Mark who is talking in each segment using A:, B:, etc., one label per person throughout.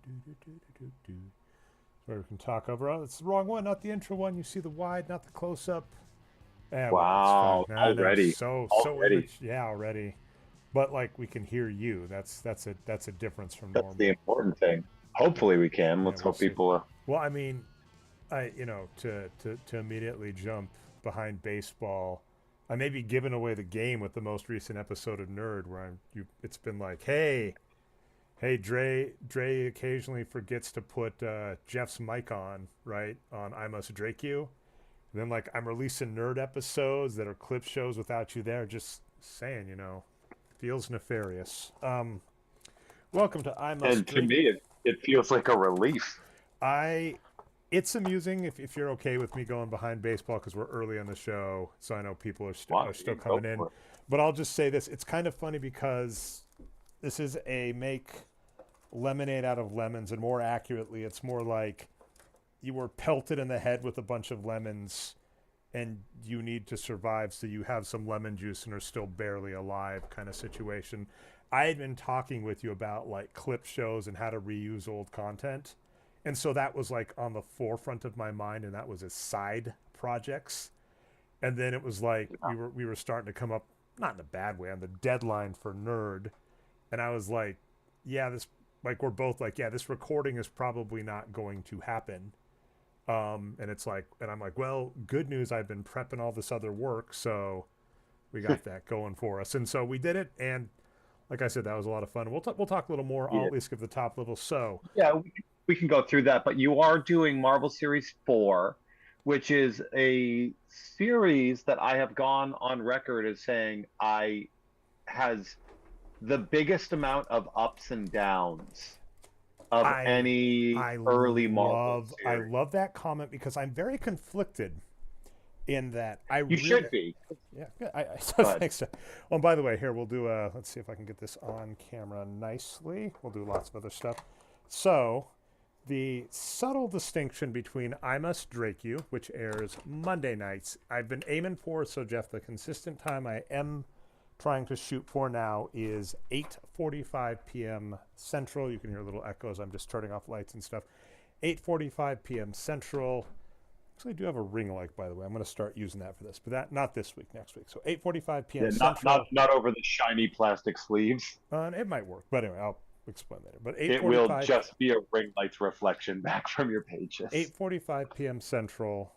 A: So we can talk over. Oh, it's the wrong one, not the intro one. You see the wide, not the close up. Yeah, well, it's fine.
B: Wow,
A: I know,
B: already,
A: so
B: already.
A: image. Yeah, already. But like we can hear you. That's a difference from
B: That's the
A: normal.
B: important thing. Hopefully we can.
A: Yeah,
B: Let's
A: we'll
B: hope
A: see.
B: people.
A: Well, I mean, to immediately jump behind baseball, I may be giving away the game with the most recent episode of Nerd, where it's been like, hey, Dre occasionally forgets to put Jeff's mic on, right, on I Must Drake You. And then like I'm releasing Nerd episodes that are clip shows without you there. Just saying, feels nefarious. Welcome to I Must
B: And to
A: Drake.
B: me, it feels like a relief.
A: I It's amusing if you're okay with me going behind baseball because we're early on the show, so I know people are
B: Wow,
A: still
B: you go
A: coming in.
B: for it.
A: But I'll just say this: it's kind of funny because this is a make lemonade out of lemons, and more accurately, it's more like you were pelted in the head with a bunch of lemons, and you need to survive, so you have some lemon juice and are still barely alive, kind of situation. I had been talking with you about like clip shows and how to reuse old content, and so that was like on the forefront of my mind, and that was as side projects. And then it was like
B: Yeah.
A: we were starting to come up, not in a bad way, on the deadline for Nerd, and I was like, yeah, this, like, we're both like, yeah, this recording is probably not going to happen. And it's like, and I'm like, well, good news, I've been prepping all this other work, so we got that going for us, and so we did it. And like I said, that was a lot of fun. We'll talk a little more. I'll
B: Yeah,
A: at least give the top level. So
B: yeah, we can go through that. But you are doing Marvel Series 4, which is a series that I have gone on record as saying I has the biggest amount of ups and downs of
A: I
B: any early Marvel
A: I
B: series.
A: love that comment because I'm very conflicted in that I
B: You
A: really,
B: should be.
A: yeah, so
B: Good.
A: thanks. Oh, and by the way, here we'll do a, let's see if I can get this on camera nicely. We'll do lots of other stuff. So the subtle distinction between I Must Drake You, which airs Monday nights, I've been aiming for. So Jeff, the consistent time I am trying to shoot for now is 8:45 p.m. Central. You can hear little echoes. I'm just turning off lights and stuff. 8:45 p.m. Central. Actually, I do have a ring light, by the way. I'm going to start using that for this, but that not this week, next week. So 8:45 p.m.
B: Yeah, not
A: Central.
B: not over the shiny plastic sleeves.
A: It might work, but anyway, I'll explain later. But
B: It will
A: 8:45
B: just be a ring light's reflection back from your pages.
A: 8:45 p.m. Central,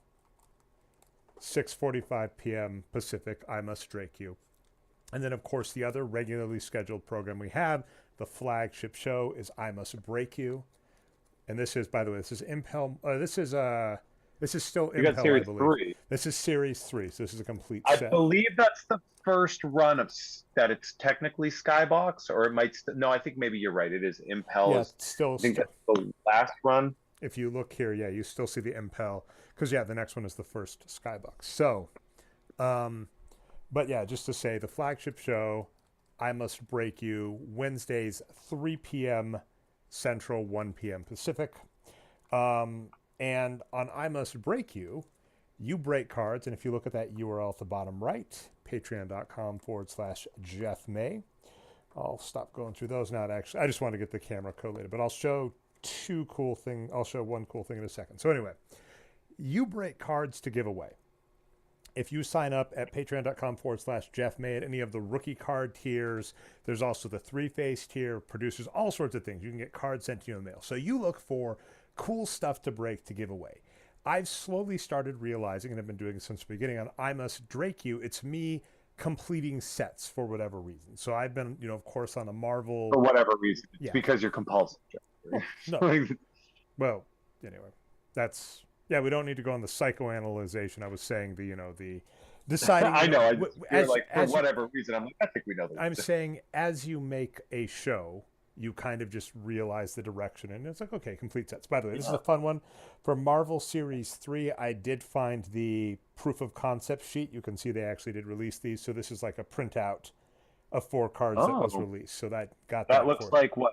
A: 6:45 p.m. Pacific. I Must Drake You. And then, of course, the other regularly scheduled program we have, the flagship show, is I Must Break You. And this is, by the way, this is Impel. This is still
B: You got
A: Impel, I
B: series
A: believe.
B: 3.
A: This is series 3, so this is a complete
B: I
A: set.
B: believe that's the first run of that it's technically SkyBox, or it might. No, I think maybe you're right. It is Impel.
A: Yeah,
B: Is
A: still,
B: I think
A: still.
B: that's the last run.
A: If you look here, yeah, you still see the Impel because yeah, the next one is the first Skybox. So, um, but yeah, just to say, the flagship show, I Must Break You, Wednesdays 3 p.m. Central, 1 p.m. Pacific. And on I Must Break You, you break cards. And if you look at that URL at the bottom right, patreon.com/Jeff May. I'll stop going through those now. Actually, I just want to get the camera collated, but I'll show I'll show one cool thing in a second. So anyway, you break cards to give away. If you sign up at patreon.com/Jeff May at any of the rookie card tiers, there's also the three-face tier, produces all sorts of things. You can get cards sent to you in the mail. So you look for cool stuff to break to give away. I've slowly started realizing, and I've been doing it since the beginning on I Must Drake You, it's me completing sets for whatever reason. So I've been, of course, on a Marvel.
B: For whatever reason, it's
A: Yeah.
B: because you're compulsive.
A: Well, no. Well, anyway, that's, yeah. We don't need to go on the psychoanalyzation. I was saying the deciding.
B: I know. You're like, for
A: as
B: whatever reason, I'm like, I think we know the
A: I'm
B: reason.
A: saying, as you make a show, you kind of just realize the direction, and it's like, okay, complete sets. By the way, this is a fun one for Marvel Series 3. I did find the proof of concept sheet. You can see they actually did release these. So this is like a printout of 4 cards that was released. So that got
B: That
A: that
B: looks
A: for
B: like what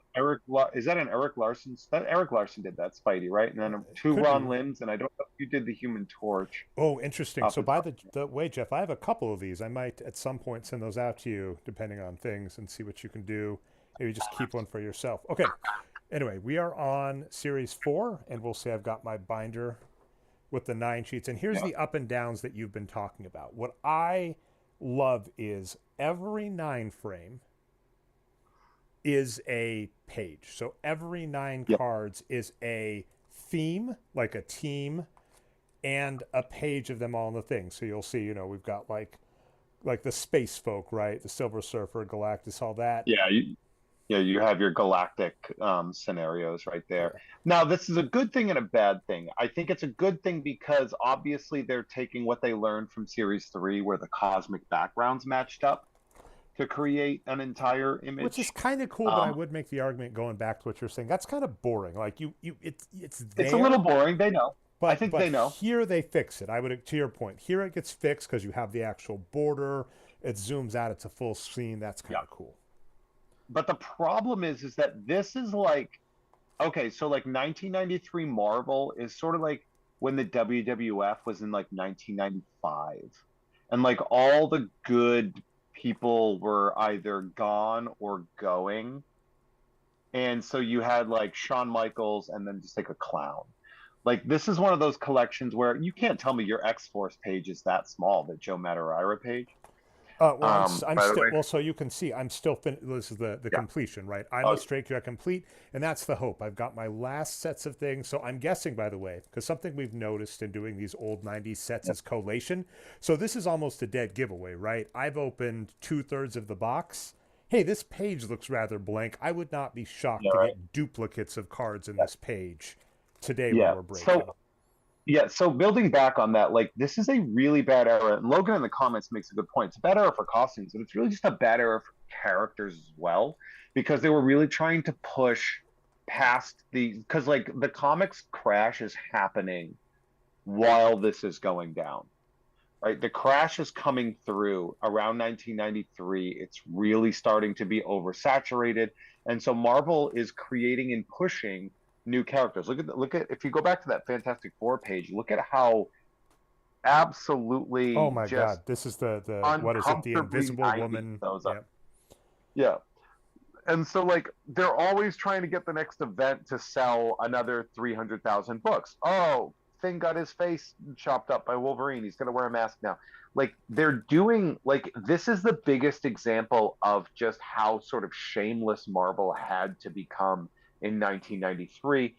B: is that an Eric Larson's? That Eric Larson did that Spidey, right? And then
A: it.
B: two
A: Could be.
B: Ron Limbs, and I don't know if you did the Human Torch.
A: Oh, interesting.
B: Off
A: So
B: the
A: by
B: top.
A: the way, Jeff, I have a couple of these. I might at some point send those out to you, depending on things, and see what you can do. Maybe just keep one for yourself. Okay. Anyway, we are on series 4, and we'll say I've got my binder with the 9 sheets. And here's
B: Yeah.
A: the up and downs that you've been talking about. What I love is every 9 frame is a page. So every 9
B: Yep.
A: cards is a theme, like a team, and a page of them all in the thing. So you'll see, we've got like the space folk, right? The Silver Surfer, Galactus, all that.
B: Yeah. You have your galactic scenarios right there.
A: Yeah.
B: Now, this is a good thing and a bad thing. I think it's a good thing because obviously they're taking what they learned from Series 3, where the cosmic backgrounds matched up to create an entire
A: Which is
B: image.
A: kind of cool, but I
B: Um,
A: would make the argument going back to what you're saying. That's kind of boring. Like it's
B: it's a little
A: there,
B: boring. They know. I
A: but
B: think they know.
A: here they fix it. I would, to your point, here it gets fixed because you have the actual border. It zooms out. It's a full screen. That's kind
B: Yeah.
A: of cool.
B: But the problem is that this is like, okay, so like 1993 Marvel is sort of like when the WWF was in like 1995, and like all the good people were either gone or going, and so you had like Shawn Michaels and then just like a clown. Like this is one of those collections where you can't tell me your X-Force page is that small, the Joe Madureira page.
A: Well, I'm
B: By the
A: still
B: way,
A: well. So you can see, I'm still this is the
B: yeah.
A: completion, right? I
B: Oh,
A: must Drake, you're complete, and that's the hope. I've got my last sets of things. So I'm guessing, by the way, because something we've noticed in doing these old '90s sets
B: yeah.
A: is collation. So this is almost a dead giveaway, right? I've opened 2/3 of the box. Hey, this page looks rather blank. I would not be shocked
B: Yeah,
A: to
B: right.
A: get duplicates of cards in
B: Yeah.
A: this page today when
B: Yeah.
A: we're breaking.
B: So building back on that, like this is a really bad era. And Logan in the comments makes a good point. It's a bad era for costumes, but it's really just a bad era for characters as well, because they were really trying to push past because like the comics crash is happening while this is going down. Right? The crash is coming through around 1993. It's really starting to be oversaturated. And so Marvel is creating and pushing new characters. Look at if you go back to that Fantastic Four page, look at how
A: Oh
B: absolutely
A: my
B: just
A: God, this is the what is it? The
B: uncomfortably
A: Invisible
B: 90s
A: Woman.
B: those are.
A: Yeah.
B: Yeah. And so like they're always trying to get the next event to sell another 300,000 books. Oh, Thing got his face chopped up by Wolverine. He's going to wear a mask now. Like they're doing like this is the biggest example of just how sort of shameless Marvel had to become in 1993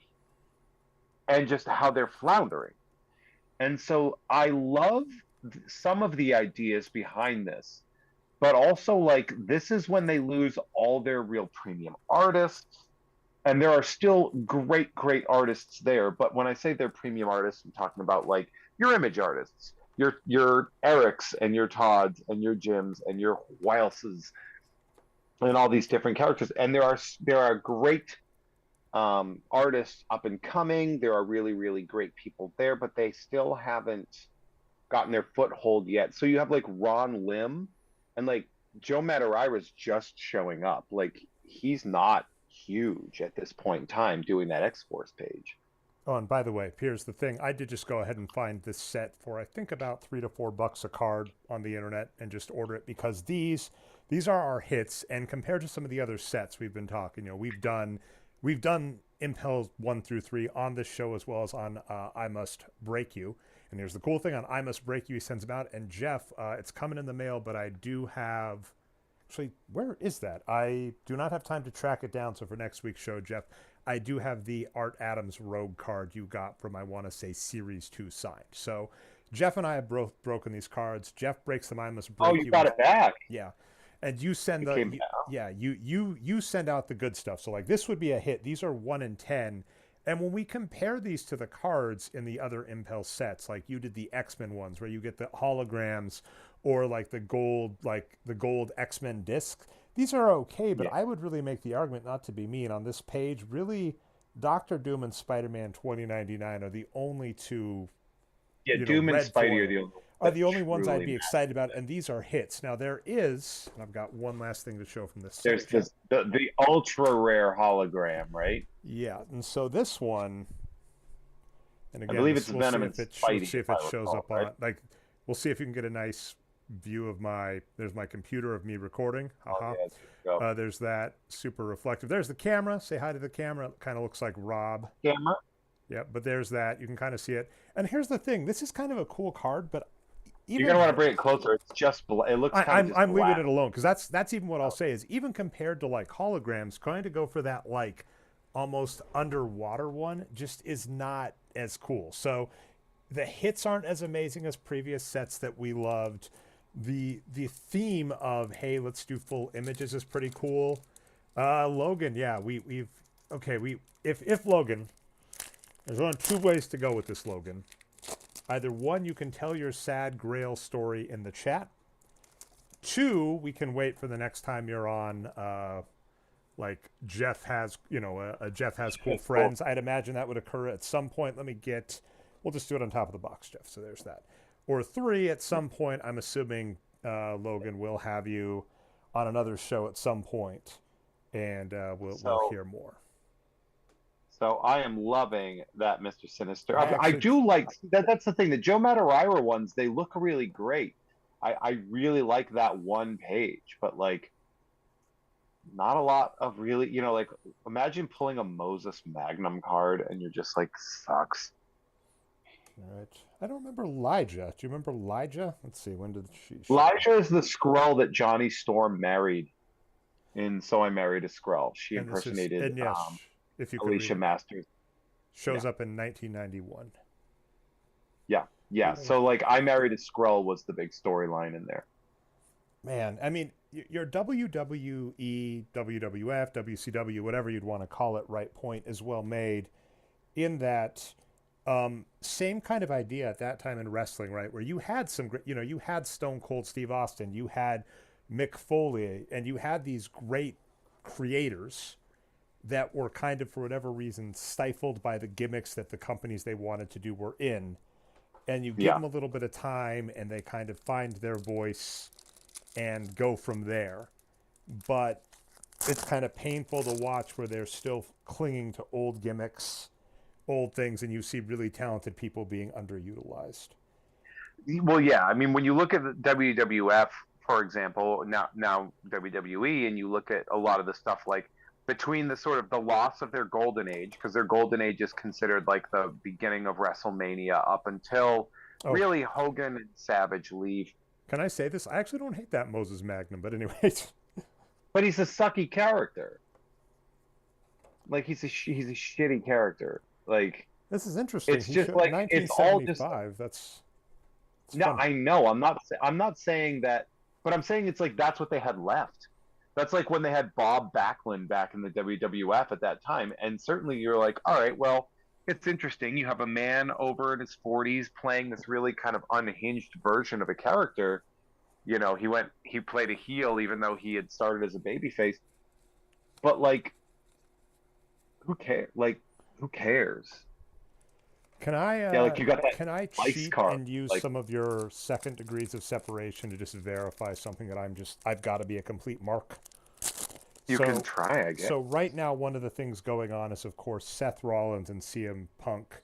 B: and just how they're floundering. And so I love some of the ideas behind this, but also like this is when they lose all their real premium artists. And there are still great artists there, but when I say they're premium artists, I'm talking about like your image artists, your Erics and your Todds and your Jims and your Wileses and all these different characters. And there are great artists up and coming. There are really great people there, but they still haven't gotten their foothold yet. So you have like Ron Lim and like Joe Madureira's just showing up. Like he's not huge at this point in time doing that X-Force page.
A: Oh, and by the way, here's the thing. I did just go ahead and find this set for I think about $3 to $4 a card on the internet and just order it because these are our hits. And compared to some of the other sets we've been talking, we've done Impels 1 through 3 on this show as well as on I Must Break You. And there's the cool thing on I Must Break You. He sends them out. And Jeff, it's coming in the mail, but I do have. Actually, where is that? I do not have time to track it down. So for next week's show, Jeff, I do have the Art Adams Rogue card you got from, I want to say, Series 2 signed. So Jeff and I have both broken these cards. Jeff breaks them. I must break
B: Oh,
A: you.
B: you got it back.
A: Yeah. And you send
B: It came
A: the,
B: back.
A: yeah, you send out the good stuff. So like this would be a hit. These are 1 in 10. And when we compare these to the cards in the other Impel sets, like you did the X-Men ones where you get the holograms or like the gold X-Men disc, these are okay, but
B: Yeah.
A: I would really make the argument, not to be mean, on this page, really Doctor Doom and Spider-Man 2099 are the only two,
B: Yeah, Doom and
A: red
B: Spidey
A: foil,
B: are
A: are the only ones I'd
B: truly
A: be
B: matter.
A: excited about, and these are hits. Now there is, and I've got one last thing to show from this
B: There's
A: set.
B: the ultra rare hologram, right?
A: Yeah, and so this one, and
B: I
A: again,
B: believe it's
A: we'll
B: Venom
A: see
B: and
A: if it,
B: Spidey,
A: we'll see if
B: if
A: it
B: I
A: shows
B: recall,
A: up
B: right?
A: on, like, we'll see if you can get a nice view of there's my computer of me recording.
B: Oh
A: Haha.
B: yeah, there you go.
A: There's that super reflective. There's the camera. Say hi to the camera. It kind of looks like Rob.
B: Camera.
A: Yeah, but there's that. You can kind of see it. And here's the thing. This is kind of a cool card, but
B: You're
A: even
B: gonna want to bring it closer. It's just it looks
A: I,
B: kind of
A: I'm
B: just
A: I'm leaving
B: black.
A: it alone because that's even what I'll say is even compared to like holograms, trying to go for that like almost underwater one just is not as cool. So the hits aren't as amazing as previous sets that we loved. The theme of hey, let's do full images is pretty cool. Logan, yeah, we've okay, if Logan, there's only two ways to go with this Logan. Either one, you can tell your sad Grail story in the chat. Two, we can wait for the next time you're on. Like Jeff has, Jeff has cool friends. I'd imagine that would occur at some point. We'll just do it on top of the box, Jeff. So there's that. Or three, at some point, I'm assuming Logan will have you on another show at some point, and we'll hear more.
B: So I am loving that Mr. Sinister. I
A: Actually,
B: do like that. That's the thing. The Joe Madureira ones, they look really great. I really like that one page, but like not a lot of really, like imagine pulling a Moses Magnum card and you're just like sucks.
A: all right. I don't remember Elijah. Do you remember Elijah? Let's see. When did she?
B: Elijah is the Skrull that Johnny Storm married in So I Married a Skrull. She
A: And this is,
B: impersonated
A: and yes, if you can
B: Alicia
A: read it,
B: Masters.
A: shows up in 1991.
B: Yeah. So like I Married a Skrull was the big storyline in there.
A: Man, I mean, your WWE, WWF, WCW, whatever you'd want to call it, right point is well made in that same kind of idea at that time in wrestling, right? Where you had some great, you had Stone Cold Steve Austin, you had Mick Foley, and you had these great creators that were kind of, for whatever reason, stifled by the gimmicks that the companies they wanted to do were in. And you give them a little bit of time and they kind of find their voice and go from there. But it's kind of painful to watch where they're still clinging to old gimmicks, old things, and you see really talented people being underutilized.
B: Well, yeah. I mean, when you look at the WWF, for example, now WWE, and you look at a lot of the stuff like between the sort of the loss of their golden age, because their golden age is considered like the beginning of WrestleMania up until really Hogan and Savage leave.
A: Can I say this? I actually don't hate that Moses Magnum, but anyways.
B: But he's a sucky character. Like he's a shitty character. Like
A: this is interesting.
B: It's just like it's all just.
A: That's
B: no,
A: fun.
B: I know. I'm not saying that, but I'm saying it's like that's what they had left. That's like when they had Bob Backlund back in the WWF at that time, and certainly you're like, all right, well, it's interesting. You have a man over in his 40s playing this really kind of unhinged version of a character. He played a heel even though he had started as a babyface. But like, who cares? Like, who cares?
A: Can I?
B: Yeah, like you got that
A: can I cheat
B: card,
A: and use some of your second degrees of separation to just verify something that I've got to be a complete mark?
B: You can try, I guess.
A: So right now, one of the things going on is, of course, Seth Rollins and CM Punk,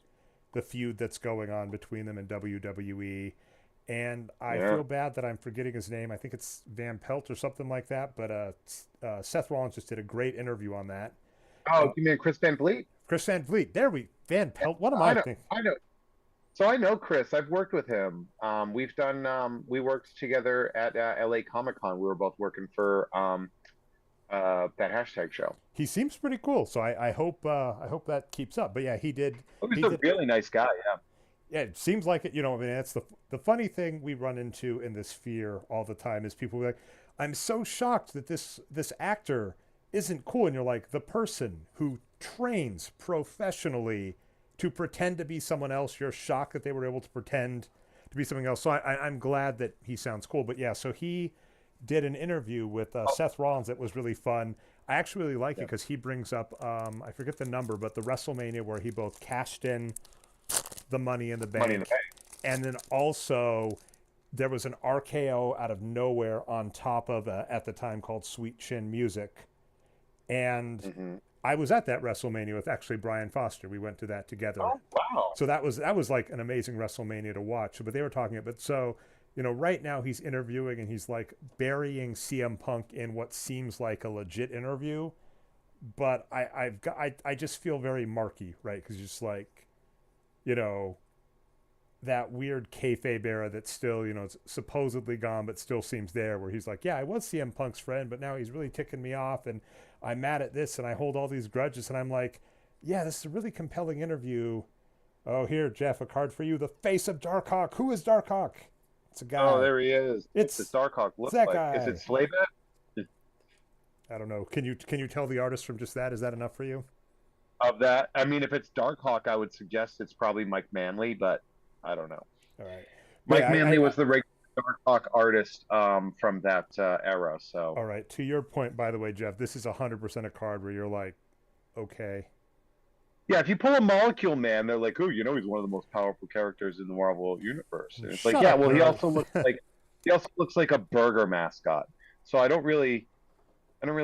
A: the feud that's going on between them in WWE. And I feel bad that I'm forgetting his name. I think it's Van Pelt or something like that. But Seth Rollins just did a great interview on that.
B: Oh, you mean Chris Van Vliet?
A: Chris Van Vliet. Van Pelt. What am I thinking?
B: I know. So I know Chris. I've worked with him. We worked together at LA Comic Con. We were both working for that hashtag show.
A: He seems pretty cool. So I hope that keeps up. But yeah, he did.
B: He's a really nice guy. Yeah.
A: Yeah, it seems like it. I mean, that's the funny thing we run into in this sphere all the time is people be like, I'm so shocked that this actor isn't cool. And you're like, the person who trains professionally to pretend to be someone else, you're shocked that they were able to pretend to be something else. So I'm glad that he sounds cool. But yeah, so he did an interview with Seth Rollins that was really fun. I actually really like it because he brings up, I forget the number, but the WrestleMania where he both cashed in the Money in the Bank. And then also there was an RKO out of nowhere on top of at the time called Sweet Chin Music. And I was at that WrestleMania with actually Brian Foster. We went to that together.
B: Oh, wow.
A: So that was like an amazing WrestleMania to watch. But they were talking about, so You know, right now he's interviewing and he's like burying CM Punk in what seems like a legit interview, but I just feel very marky, right? Because just like, you know, that weird kayfabe era that's still, you know, it's supposedly gone, but still seems there, where he's like, yeah, I was CM Punk's friend, but now he's really ticking me off, and I'm mad at this, and I hold all these grudges, and I'm like, yeah, this is a really compelling interview. Oh, here, Jeff, a card for you. The face of Darkhawk. Who is Darkhawk? It's a
B: Oh,
A: guy.
B: there he is. What's this
A: It's
B: Darkhawk
A: it's
B: look
A: that
B: like? Is it
A: guy.
B: Slaybat?
A: I don't know. Can you tell the artist from just that? Is that enough for you?
B: Of that, I mean, if it's Darkhawk, I would suggest it's probably Mike Manley, but I don't know.
A: All right. But
B: Mike
A: yeah,
B: Manley was the regular Darkhawk artist from that era. So
A: all right. To your point, by the way, Jeff, this is 100% a card where you're like, okay.
B: yeah, if you pull a Molecule Man, they're like, oh, you know, he's one of the most powerful characters in the Marvel universe. And it's like,
A: Shut
B: yeah,
A: up,
B: well,
A: nerd.
B: he also looks like a burger mascot. So I don't really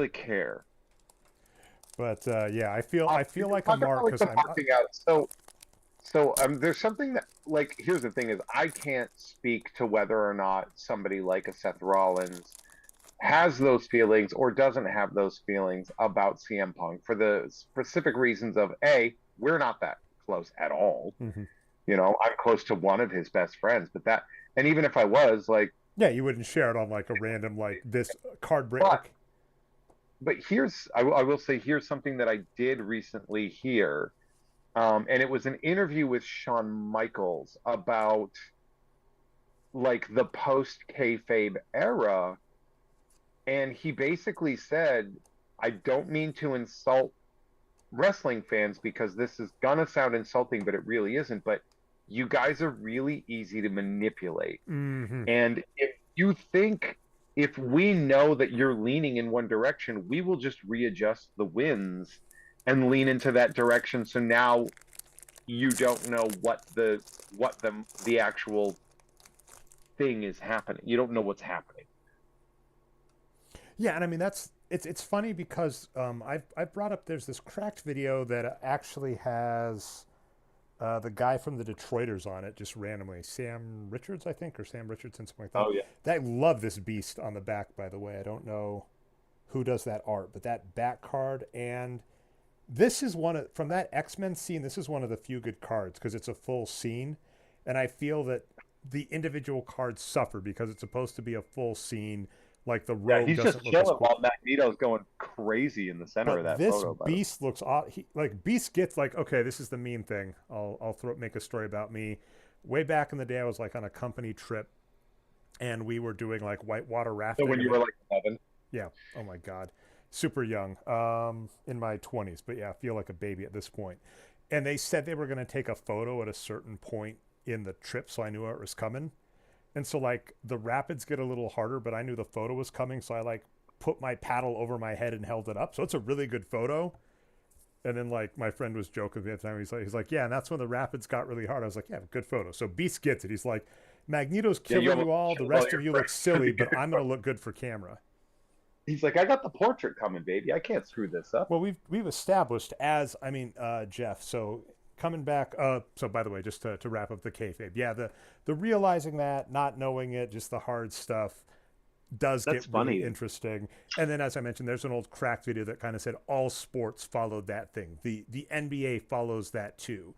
B: care.
A: But yeah, I feel like a
B: Talk about
A: mark
B: like
A: because
B: the
A: I'm.
B: marking out. There's something that like here's the thing is I can't speak to whether or not somebody like a Seth Rollins has those feelings or doesn't have those feelings about CM Punk for the specific reasons of A, we're not that close at all.
A: Mhm.
B: You know, I'm close to one of his best friends, but that, and even if I was like,
A: Yeah, you wouldn't share it on like a random like this card break.
B: but I will say here's something that I did recently hear, and it was an interview with Shawn Michaels about like the post kayfabe era, and he basically said, "I don't mean to insult wrestling fans because this is gonna sound insulting, but it really isn't. But you guys are really easy to manipulate.
A: Hmm.
B: And if we know that you're leaning in one direction, we will just readjust the winds and lean into that direction. So now you don't know what the actual thing is happening. You don't know what's happening."
A: Yeah, and I mean it's funny because I've brought up there's this cracked video that actually has the guy from the Detroiters on it just randomly, Sam Richards I think, or Sam Richardson, something like that.
B: Oh yeah.
A: I love this beast on the back, by the way. I don't know who does that art, but that back card, and this is from that X-Men scene. This is one of the few good cards because it's a full scene, and I feel that the individual cards suffer because it's supposed to be a full scene. Like the
B: Yeah,
A: rogue
B: he's just
A: doesn't look as
B: chilling
A: cool.
B: while Magneto's going crazy in the center of
A: But
B: that
A: this
B: photo. By the way.
A: beast looks like Beast gets like, okay, this is the mean thing. I'll make a story about me. Way back in the day, I was like on a company trip, and we were doing like whitewater
B: So
A: rafting.
B: when you were like 11.
A: Yeah. Oh my God. Super young. In my 20s, but yeah, I feel like a baby at this point. And they said they were going to take a photo at a certain point in the trip, so I knew it was coming. And so like the rapids get a little harder, but I knew the photo was coming, so I like put my paddle over my head and held it up. So it's a really good photo. And then like my friend was joking with me at the time. He's like, yeah, and that's when the rapids got really hard. I was like, yeah, good photo. So Beast gets it. He's like, Magneto's
B: Yeah,
A: killing
B: you
A: you
B: almost
A: all. The
B: killed all
A: rest
B: your
A: of you look
B: friends.
A: silly, but I'm gonna look good for camera.
B: He's like, I got the portrait coming, baby. I can't screw this up.
A: Well, we've established as I mean, Jeff. So coming back. So by the way, just to wrap up the kayfabe, yeah, the realizing that, not knowing it, just the hard stuff does
B: That's
A: get really
B: funny.
A: interesting. And then, as I mentioned, there's an old cracked video that kind of said all sports followed that thing. The NBA follows that too.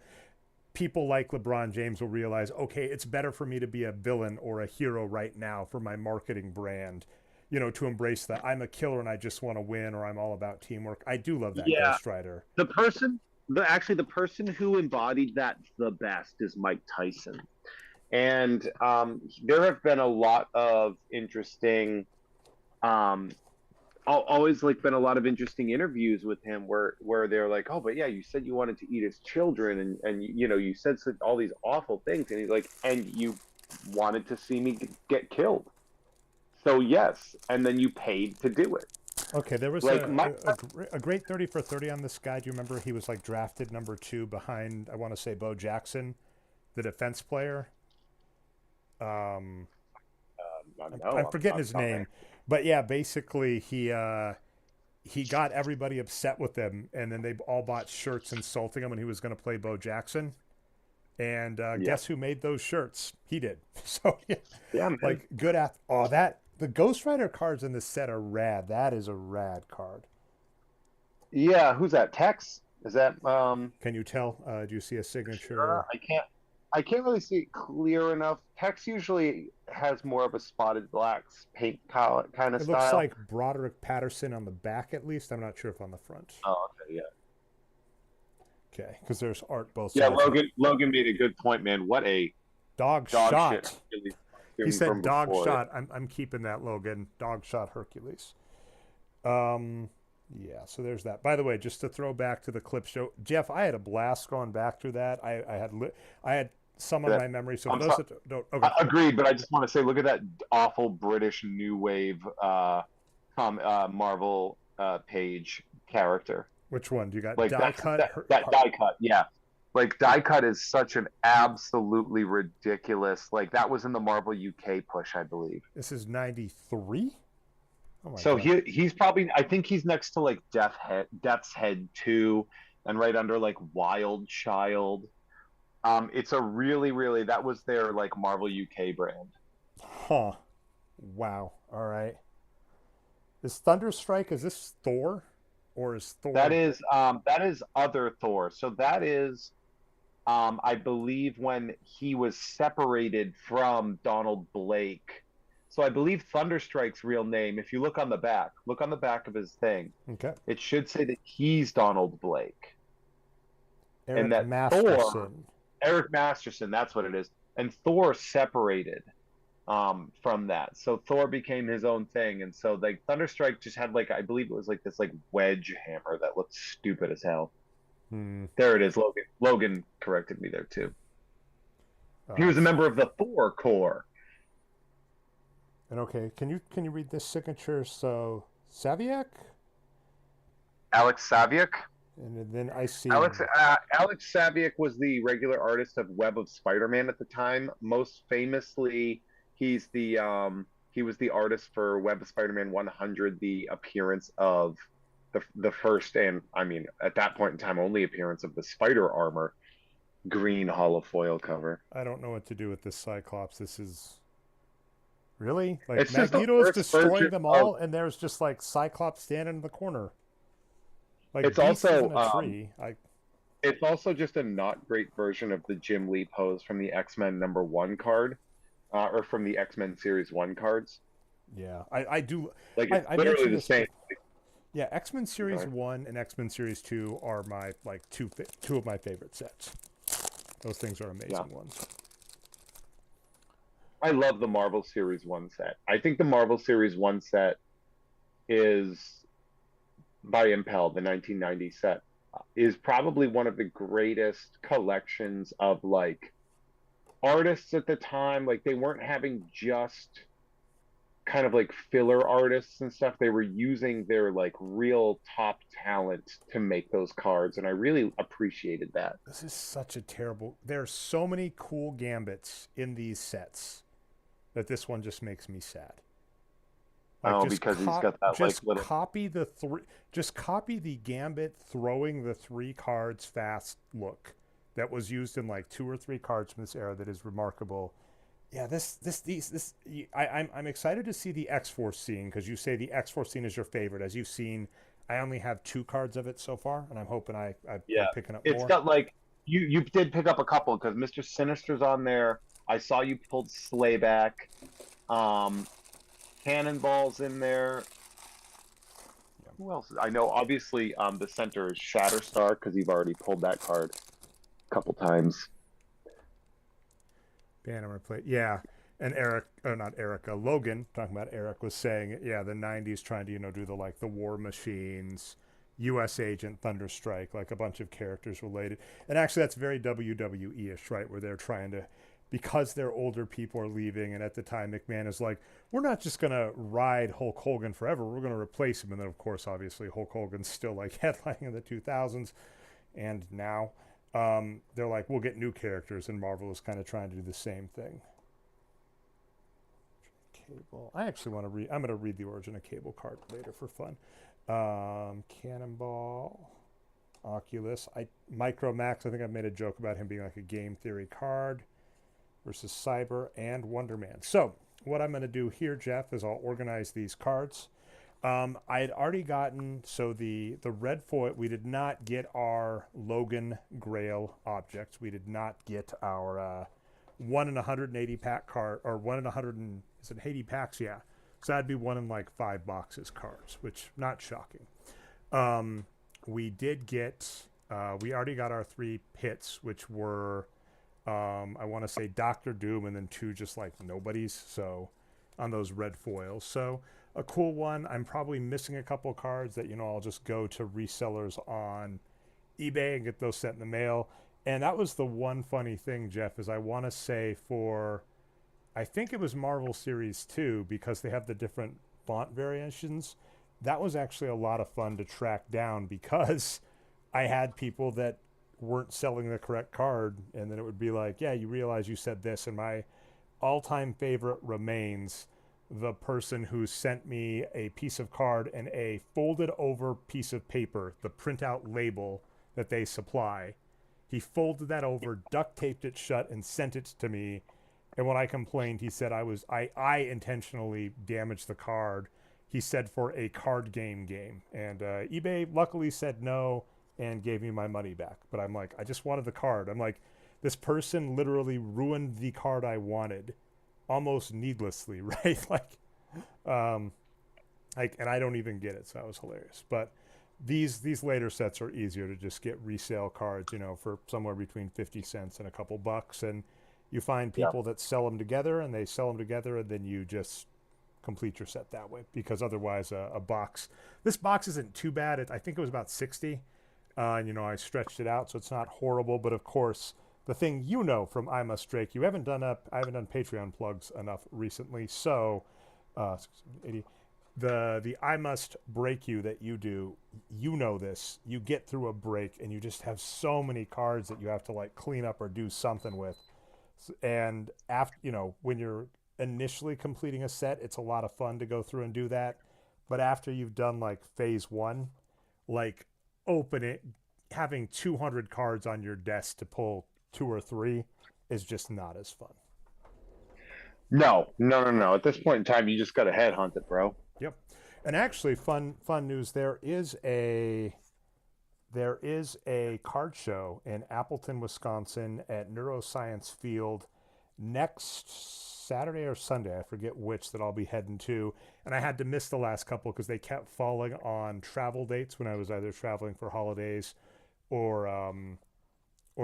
A: People like LeBron James will realize, okay, it's better for me to be a villain or a hero right now for my marketing brand. You know, to embrace that I'm a killer and I just want to win, or I'm all about teamwork. I do love that
B: Yeah,
A: Ghost Rider.
B: the person who embodied that the best is Mike Tyson. And there have been a lot of interesting, um, always like been a lot of interesting interviews with him where they're like, oh, but yeah, you said you wanted to eat his children, and you know you said all these awful things, and he's like, and you wanted to see me get killed, so yes, and then you paid to do it.
A: Okay, there was
B: Like
A: a great 30 for 30 on this guy. Do you remember he was like drafted number 2 behind, I want to say, Bo Jackson, the defense player? I'm forgetting his name, but yeah, basically he got everybody upset with him, and then they all bought shirts insulting him when he was going to play Bo Jackson. And
B: Yeah.
A: guess who made those shirts? He did. So yeah,
B: Yeah, man.
A: like good at oh that the Ghost Rider cards in this set are rad. That is a rad card.
B: Yeah, who's that? Tex? Is that
A: Can you tell? Do you see a
B: sure?
A: signature?
B: I can't really see it clear enough. Tex usually has more of a spotted black paint kind of
A: It looks
B: style.
A: like Broderick Patterson on the back at least. I'm not sure if on the front.
B: Oh, okay, yeah.
A: Okay, because there's art both
B: Yeah,
A: sides here.
B: Logan made a good point, man. What a
A: Dog
B: dog shit
A: shot.
B: Hercules
A: He
B: costume
A: said
B: from
A: dog
B: before. Yeah.
A: shot. I'm keeping that, Logan. Dog shot Hercules. Um, yeah, so there's that. By the way, just to throw back to the clip show, Jeff, I had a blast going back through that. I had some on
B: That-
A: my memory. So for
B: I'm
A: those
B: sorry.
A: that don't, okay,
B: Agreed, but I just want to say, look at that awful British new wave Marvel page character.
A: which one do you got?
B: Like
A: Die cut.
B: that die cut, yeah. Like die cut is such an absolutely ridiculous. Like that was in the Marvel UK push, I believe.
A: This is 93. Oh my
B: So
A: god.
B: he's probably I think he's next to like Death's Head 2 and right under like Wild Child. It's a really that was their like Marvel UK brand.
A: Huh. Wow. All right. Is Thunderstrike? Is this Thor, or is Thor?
B: That is other Thor. So that is I believe when he was separated from Donald Blake. So I believe Thunderstrike's real name, if you look on the back of his thing,
A: Okay.
B: it should say that he's Donald Blake. And
A: Eric
B: that Thor,
A: Masterson.
B: Eric Masterson, that's what it is. And Thor separated from that. So Thor became his own thing. And so like Thunderstrike just had like I believe it was like this like wedge hammer that looked stupid as hell.
A: Hmm.
B: There it is, Logan. Logan corrected me there too.
A: All
B: He was
A: right.
B: a member of the Thor Corps.
A: And okay, can you read this signature? So Saviak,
B: Alex Saviuk.
A: and then I see.
B: Alex Saviuk was the regular artist of Web of Spider-Man at the time. Most famously, he was the artist for Web of Spider-Man 100, the appearance of the first and I mean at that point in time only appearance of the Spider Armor green holofoil cover.
A: I don't know what to do with this Cyclops. This is really like
B: It's just the
A: Magneto's
B: first
A: destroying
B: version
A: them
B: of.
A: all, and there's just like Cyclops standing in the corner. Like
B: It's
A: Beast is
B: also
A: in a tree.
B: it's also just a not great version of the Jim Lee pose from the X-Men #1 card, or from the X-Men Series 1 cards.
A: Yeah, I do.
B: Like it's
A: I
B: literally
A: mentioned
B: the
A: this.
B: same.
A: Yeah, X-Men Series
B: Okay.
A: 1 and X-Men Series 2 are my like two of my favorite sets. Those things are amazing
B: Yeah.
A: ones.
B: I love the Marvel Series 1 set. I think the Marvel Series 1 set is by Impel, the 1990 set, is probably one of the greatest collections of like artists at the time. Like they weren't having just kind of like filler artists and stuff. They were using their like real top talent to make those cards, and I really appreciated that.
A: This is such a terrible. There's so many cool gambits in these sets that this one just makes me sad. Like
B: Oh, because he's got that like
A: just
B: little.
A: copy the three. Just copy the gambit throwing the three cards fast look that was used in like two or three cards from this era that is remarkable. Yeah, I'm excited to see the X-Force scene because you say the X-Force scene is your favorite. As you've seen, I only have two cards of it so far, and I'm hoping I'm
B: Yeah,
A: picking up
B: it's
A: more.
B: got like you did pick up a couple because Mr. Sinister's on there. I saw you pulled Slayback. Um, Cannonball's in there. Who else? I know obviously the center is Shatterstar because you've already pulled that card a couple times.
A: Banner plate, yeah. And Eric, or not Eric, Logan, talking about Eric, was saying, yeah, the '90s trying to do the like the War Machines, U.S. Agent, Thunderstrike, like a bunch of characters related. And actually, that's very WWE-ish, right? Where they're trying to, because their older people are leaving, and at the time McMahon is like, we're not just gonna ride Hulk Hogan forever. We're gonna replace him. And then of course, obviously, Hulk Hogan's still like headlining in the 2000s, and now. They're like, we'll get new characters, and Marvel is kind of trying to do the same thing. Cable. I actually want to read. I'm going to read the origin of Cable card later for fun. Cannonball. Oculus. Micromax, I think I made a joke about him being like a game theory card versus Cyber and Wonder Man. So what I'm going to do here, Jeff, is I'll organize these cards. I had already gotten, so the red foil, we did not get our Logan Grail objects. We did not get our 1 in 180 pack card, or 1 in 180 packs? Yeah. So that'd be 1 in like 5 boxes cards, which not shocking. We did get, we already got our 3 hits, which were, I want to say Doctor Doom and then 2 just like nobodies. So on those red foils. So a cool one. I'm probably missing a couple cards that, I'll just go to resellers on eBay and get those sent in the mail. And that was the one funny thing, Jeff, is I want to say I think it was Marvel Series 2, because they have the different font variations. That was actually a lot of fun to track down, because I had people that weren't selling the correct card, and then it would be like, yeah, you realize you said this. And my all-time favorite remains the person who sent me a piece of card and a folded over piece of paper, the printout label that they supply. He folded that over, duct taped it shut, and sent it to me. And when I complained, he said I intentionally damaged the card. He said for a card game. And eBay luckily said no and gave me my money back. But I'm like, I just wanted the card. I'm like, this person literally ruined the card I wanted almost needlessly, right? And I don't even get it. So that was hilarious. But these later sets are easier to just get resale cards, for somewhere between 50 cents and a couple bucks. And you find people that sell them together, and they sell them together, and then you just complete your set that way, because otherwise this box isn't too bad. I think it was about 60. And, I stretched it out, so it's not horrible. But of course, the thing from I Must Dre'K, I haven't done Patreon plugs enough recently. So, 80. The I Must Break You that you do, this, you get through a break and you just have so many cards that you have to like clean up or do something with. And after, when you're initially completing a set, it's a lot of fun to go through and do that. But after you've done like phase 1, like open it, having 200 cards on your desk to pull 2 or 3 is just not as fun.
B: No. At this point in time, you just got to headhunt it, bro.
A: Yep. And actually, fun news, there is a card show in Appleton, Wisconsin at Neuroscience Field next Saturday or Sunday, I forget which, that I'll be heading to. And I had to miss the last couple because they kept falling on travel dates when I was either traveling for holidays or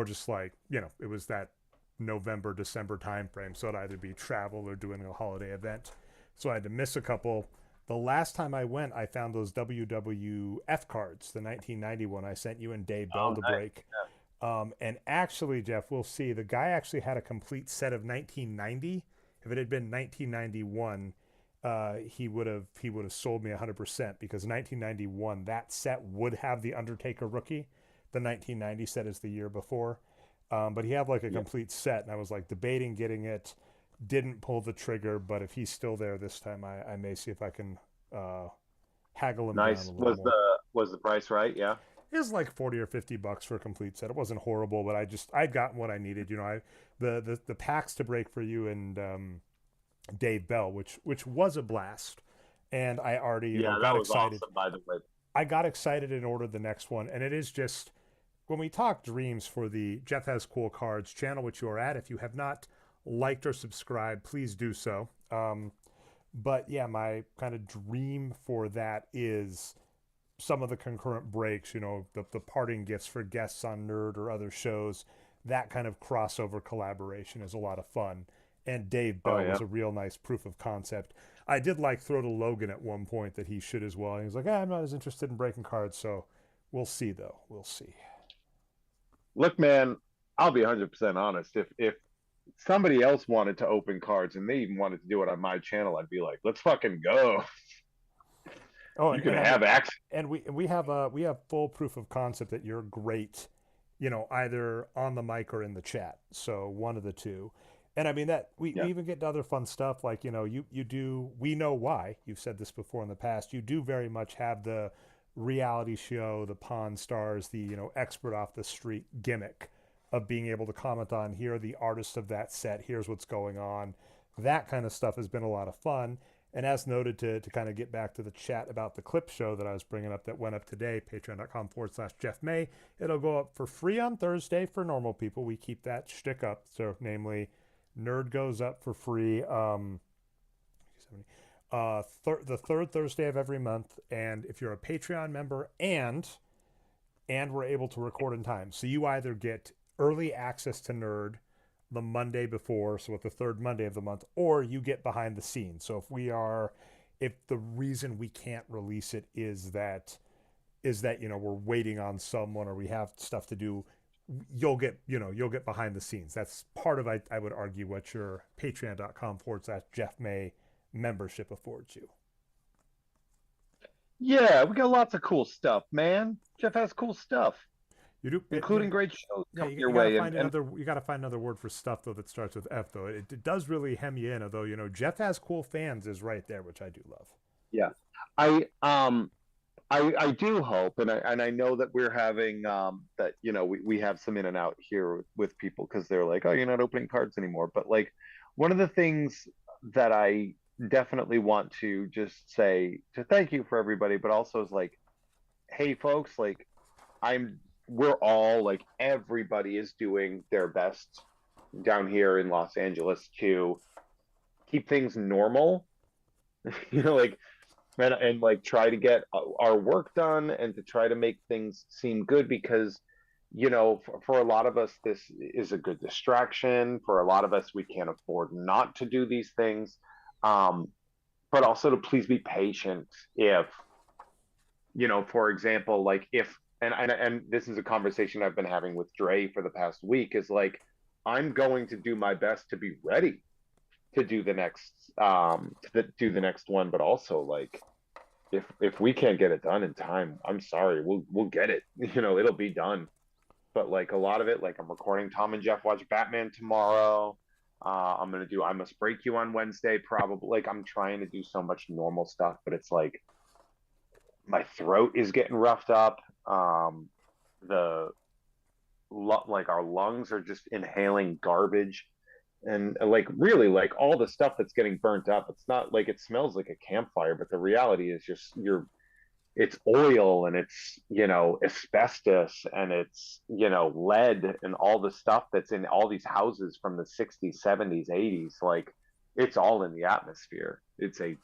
A: just like, it was that November, December timeframe. So it'd either be travel or doing a holiday event. So I had to miss a couple. The last time I went, I found those WWF cards, the 1991 I sent you and Dave Bell to break. Yeah. And actually, Jeff, we'll see. The guy actually had a complete set of 1990. If it had been 1991, he would have sold me 100%, because 1991, that set would have the Undertaker rookie. The 1990 set is the year before. But he had like a complete set, and I was like debating getting it. Didn't pull the trigger, but if he's still there this time, I may see if I can haggle him down a little more.
B: Was the price right? Yeah.
A: It was like $40 or $50 for a complete set. It wasn't horrible, but I'd gotten what I needed. The packs to break for you and Dave Bell, which was a blast, and I already got excited.
B: Awesome, by the way.
A: I got excited and ordered the next one, and it is just when we talk dreams for the Jeff Has Cool Cards channel, which you are at. If you have not liked or subscribed, please do so. But yeah, my kind of dream for that is some of the concurrent breaks, the parting gifts for guests on Nerd or other shows. That kind of crossover collaboration is a lot of fun. And Dave Bell was a real nice proof of concept. I did throw to Logan at one point that he should as well. And he was like, I'm not as interested in breaking cards. So we'll see, though. We'll see.
B: Look, man, I'll be 100% honest. If somebody else wanted to open cards and they even wanted to do it on my channel, I'd be like, let's fucking go.
A: Oh,
B: you can have access.
A: And we have full proof of concept that you're great, either on the mic or in the chat. So one of the two. And I mean that we even get to other fun stuff like, you do, we know why, you've said this before in the past, you do very much have the reality show, the Pawn Stars, the expert off the street gimmick of being able to comment on, here are the artists of that set, here's what's going on. That kind of stuff has been a lot of fun. And as noted, to kind of get back to the chat about the clip show that I was bringing up that went up today, patreon.com/Jeff May. It'll go up for free on Thursday for normal people. We keep that shtick up. So, namely, Nerd goes up for free the third Thursday of every month. And if you're a Patreon member and we're able to record in time. So you either get early access to Nerd the Monday before, so at the third Monday of the month, or you get behind the scenes. So if the reason we can't release it is that we're waiting on someone or we have stuff to do, you'll get behind the scenes. That's part of, I would argue, what your patreon.com/Jeff May membership affords you.
B: Yeah, we got lots of cool stuff, man. Jeff has cool stuff.
A: You do,
B: including great shows
A: coming your
B: way.
A: You got to find another word for stuff though that starts with F though. It does really hem you in. Although Jeff has cool fans is right there, which I do love.
B: Yeah, I do hope, and I know that we're having that we have some in and out here with people because they're like, oh, you're not opening cards anymore. But like one of the things that I definitely want to just say to thank you for everybody, but also is like, hey folks, like we're all like, everybody is doing their best down here in Los Angeles to keep things normal, like, and like try to get our work done and to try to make things seem good because, for a lot of us, this is a good distraction. For a lot of us, we can't afford not to do these things. But also to please be patient if, for example, like if, and this is a conversation I've been having with Dre for the past week, is like, I'm going to do my best to be ready to do the next one, but also like if we can't get it done in time, I'm sorry, we'll get it. It'll be done. But like a lot of it, like I'm recording Tom and Jeff Watch Batman tomorrow. I'm gonna do I Must Break You on Wednesday, probably. Like I'm trying to do so much normal stuff, but it's like my throat is getting roughed up. Like our lungs are just inhaling garbage, and like really like all the stuff that's getting burnt up. It's not like it smells like a campfire, but the reality is just it's oil and it's asbestos and it's lead and all the stuff that's in all these houses from the 60s, 70s, 80s. Like it's all in the atmosphere. It's a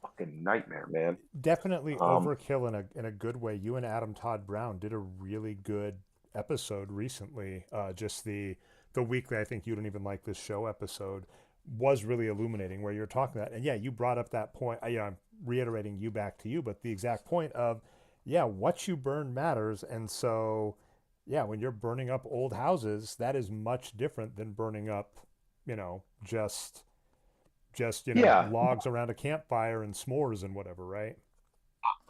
B: fucking nightmare, man.
A: Definitely overkill in a good way. You and Adam Todd Brown did a really good episode recently. Just the weekly, I think you don't even like this show episode, was really illuminating, where you're talking about, and yeah, you brought up that point. I'm reiterating you back to you, but the exact point of, what you burn matters. And so, when you're burning up old houses, that is much different than burning up, just logs around a campfire and s'mores and whatever, right?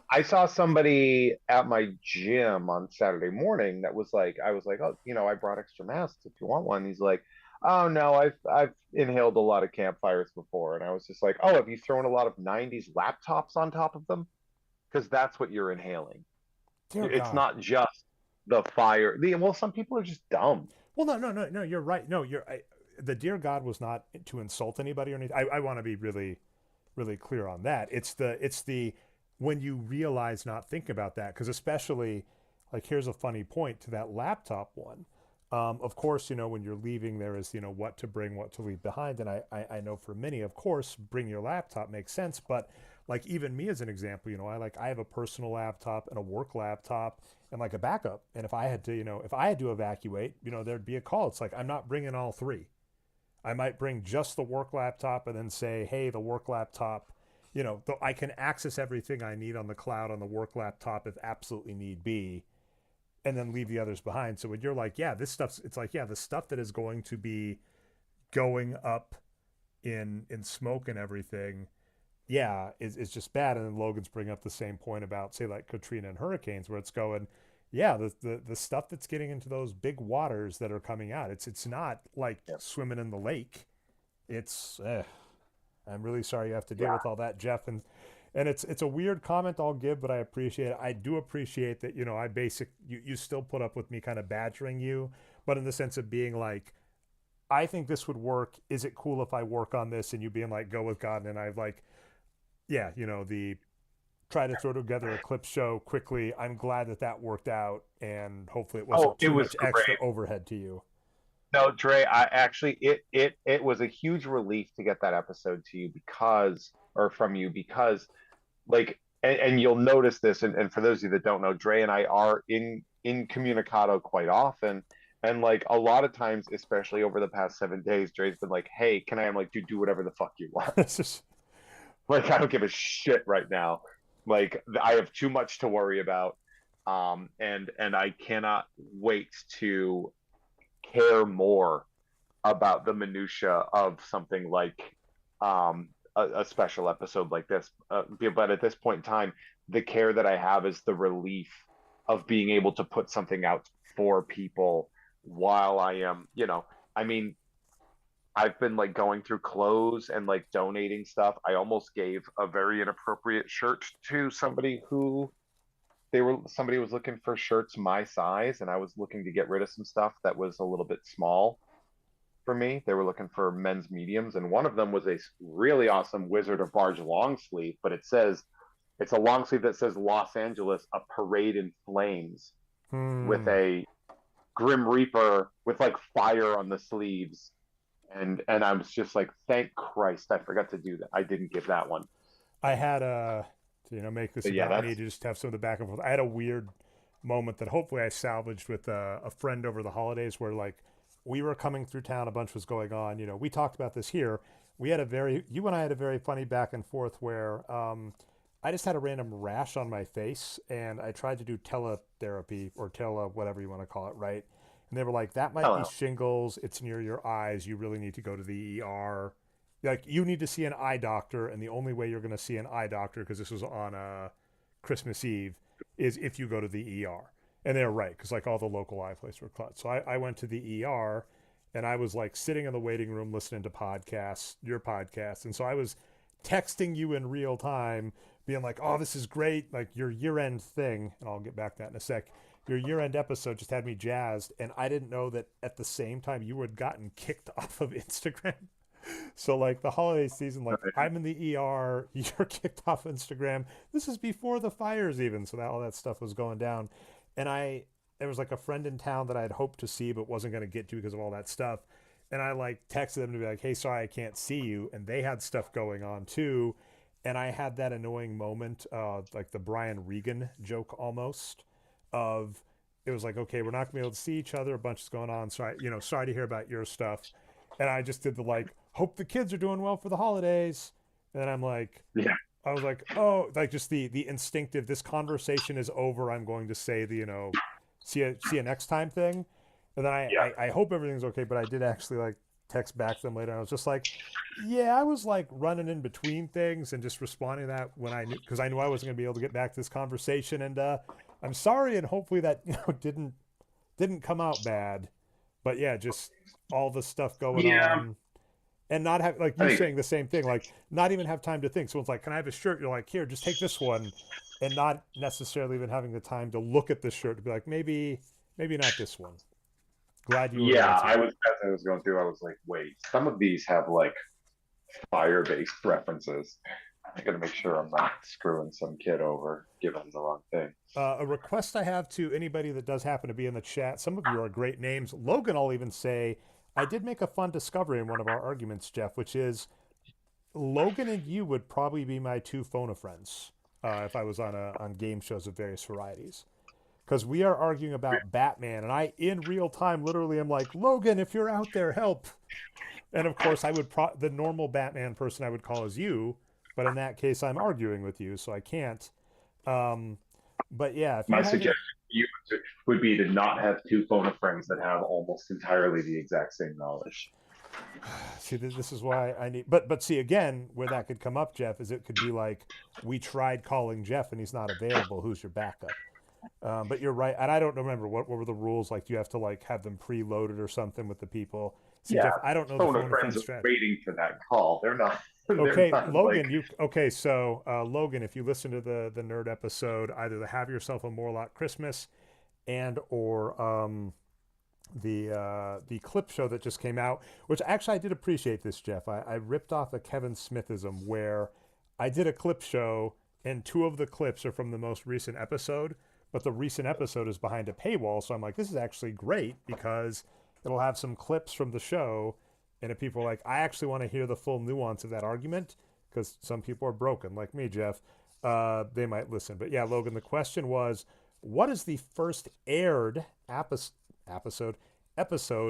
B: I saw somebody at my gym on Saturday morning that was like, I was like, oh, I brought extra masks if you want one. He's like, oh no, I've inhaled a lot of campfires before. And I was just like, oh, have you thrown a lot of 90s laptops on top of them? Because that's what you're inhaling.
A: Dear
B: It's
A: God.
B: not just the fire. Well, some people are just dumb.
A: Well, no, you're right. No, the dear God was not to insult anybody or anything. I want to be really, really clear on that. It's the when you realize, not think about that, because especially, like, here's a funny point to that laptop one. Of course, when you're leaving, there is, what to bring, what to leave behind. And I know for many, of course, bring your laptop makes sense. But like even me as an example, I have a personal laptop and a work laptop and like a backup. And if I had to evacuate, there'd be a call. It's like, I'm not bringing all three. I might bring just the work laptop and then say, hey, the work laptop, I can access everything I need on the cloud on the work laptop if absolutely need be, and then leave the others behind. So when you're like, this stuff's, it's like, the stuff that is going to be going up in smoke and everything, is just bad. And then Logan's bringing up the same point about, say, like Katrina and hurricanes, where it's going, the stuff that's getting into those big waters that are coming out, it's not like swimming in the lake. It's I'm really sorry you have to deal with all that, Jeff. And And it's a weird comment I'll give, but I appreciate it. I do appreciate that, you still put up with me kind of badgering you, but in the sense of being like, I think this would work. Is it cool if I work on this? And you being like, go with God. And I've like, yeah, the try to throw together a clip show quickly. I'm glad that that worked out, and hopefully it
B: Oh,
A: wasn't
B: it
A: too
B: was
A: much extra
B: great.
A: overhead to you.
B: No, Dre, I actually it was a huge relief to get that episode to you because or from you because like and you'll notice this and for those of you that don't know, Dre and I are in communicado quite often. And like a lot of times, especially over the past 7 days, Dre's been like, "Hey, can I?" I'm like, "Dude, do whatever the fuck you want."
A: It's just
B: Like, I don't give a shit right now. Like, I have too much to worry about, and I cannot wait to care more about the minutia of something like a special episode like this. But at this point in time, the care that I have is the relief of being able to put something out for people while I am, I mean, I've been like going through clothes and like donating stuff. I almost gave a very inappropriate shirt to somebody who somebody was looking for shirts my size, and I was looking to get rid of some stuff that was a little bit small for me. They were looking for men's mediums, and one of them was a really awesome Wizard of Barge long sleeve, but it's a long sleeve that says Los Angeles, a parade in flames with
A: hmm.
B: a Grim Reaper with like fire on the sleeves. And I was just like, thank Christ, I forgot to do that. I didn't give that one.
A: I had make this
B: But yeah,
A: about me
B: that's
A: to just have some of the back and forth. I had a weird moment that hopefully I salvaged with a friend over the holidays where like we were coming through town, a bunch was going on. We talked about this here. You and I had a very funny back and forth where I just had a random rash on my face and I tried to do teletherapy or whatever you want to call it, right? And they were like, that might be
B: hello.
A: shingles. It's near your eyes. You really need to go to the ER. Like, you need to see an eye doctor. And the only way you're going to see an eye doctor, because this was on Christmas Eve, is if you go to the ER. And they're right, because like all the local eye places were closed. So I went to the ER and I was like sitting in the waiting room listening to podcasts, your podcast. And so I was texting you in real time, being like, oh, this is great. Like your year end thing. And I'll get back to that in a sec. Your year end episode just had me jazzed. And I didn't know that at the same time you had gotten kicked off of Instagram. So like the holiday season, like I'm in the ER, you're kicked off Instagram. This is before the fires even, so that all that stuff was going down. And there was like a friend in town that I had hoped to see but wasn't going to get to because of all that stuff. And I like texted them to be like, "Hey, sorry I can't see you." And they had stuff going on too. And I had that annoying moment, like the Brian Regan joke almost, of it was like, okay, we're not gonna be able to see each other. A bunch is going on. Sorry to hear about your stuff. And I just did the like, hope the kids are doing well for the holidays. And then
B: Yeah,
A: I was like, oh, like just the instinctive. This conversation is over. I'm going to say the see you next time thing. And then
B: yeah,
A: I hope everything's okay. But I did actually like text back to them later. And I was just like, yeah, I was like running in between things and just responding to that when I knew because I knew I wasn't going to be able to get back to this conversation. And I'm sorry, and hopefully that didn't come out bad. But yeah, just all the stuff going
B: yeah.
A: on and not have like
B: I
A: you
B: think
A: saying the same thing, like not even have time to think. Someone's like, "Can I have a shirt?" You're like, "Here, just take this one," and not necessarily even having the time to look at this shirt to be like, maybe not this one. Glad you were able
B: yeah. I
A: to.
B: was as I was going through, I was like, wait, some of these have like fire-based references. I gotta make sure I'm not screwing some kid over, giving him the wrong thing.
A: A request I have to anybody that does happen to be in the chat. Some of you are great names. Logan, I'll even say, I did make a fun discovery in one of our arguments, Jeff, which is Logan and you would probably be my two phone a friends if I was on game shows of various varieties. Because we are arguing about Batman, and I in real time literally am like, Logan, if you're out there, help. And of course, the normal Batman person I would call is you, but in that case, I'm arguing with you, so I can't. Um, but yeah, if you
B: My
A: haven't,
B: suggestion to you would be to not have two phone of friends that have almost entirely the exact same knowledge.
A: see, this is why I need. But see again, where that could come up, Jeff, is it could be like we tried calling Jeff and he's not available. Who's your backup? But you're right, and I don't remember what were the rules. Like, do you have to like have them preloaded or something with the people? See, Jeff,
B: Yeah,
A: I don't know the
B: phone a
A: phone a
B: friends
A: friend
B: are
A: strategy.
B: waiting for that call. They're not. They're
A: Okay,
B: not like.
A: Logan, you okay? So, Logan, if you listen to the nerd episode, either the Have Yourself a Morlock Christmas and or the clip show that just came out, which actually I did appreciate this, Jeff. I ripped off a Kevin Smithism where I did a clip show and two of the clips are from the most recent episode, but the recent episode is behind a paywall. So I'm like, this is actually great because it'll have some clips from the show. And if people are like, I actually want to hear the full nuance of that argument, because some people are broken, like me, Jeff, they might listen. But yeah, Logan, the question was, what is the first aired episode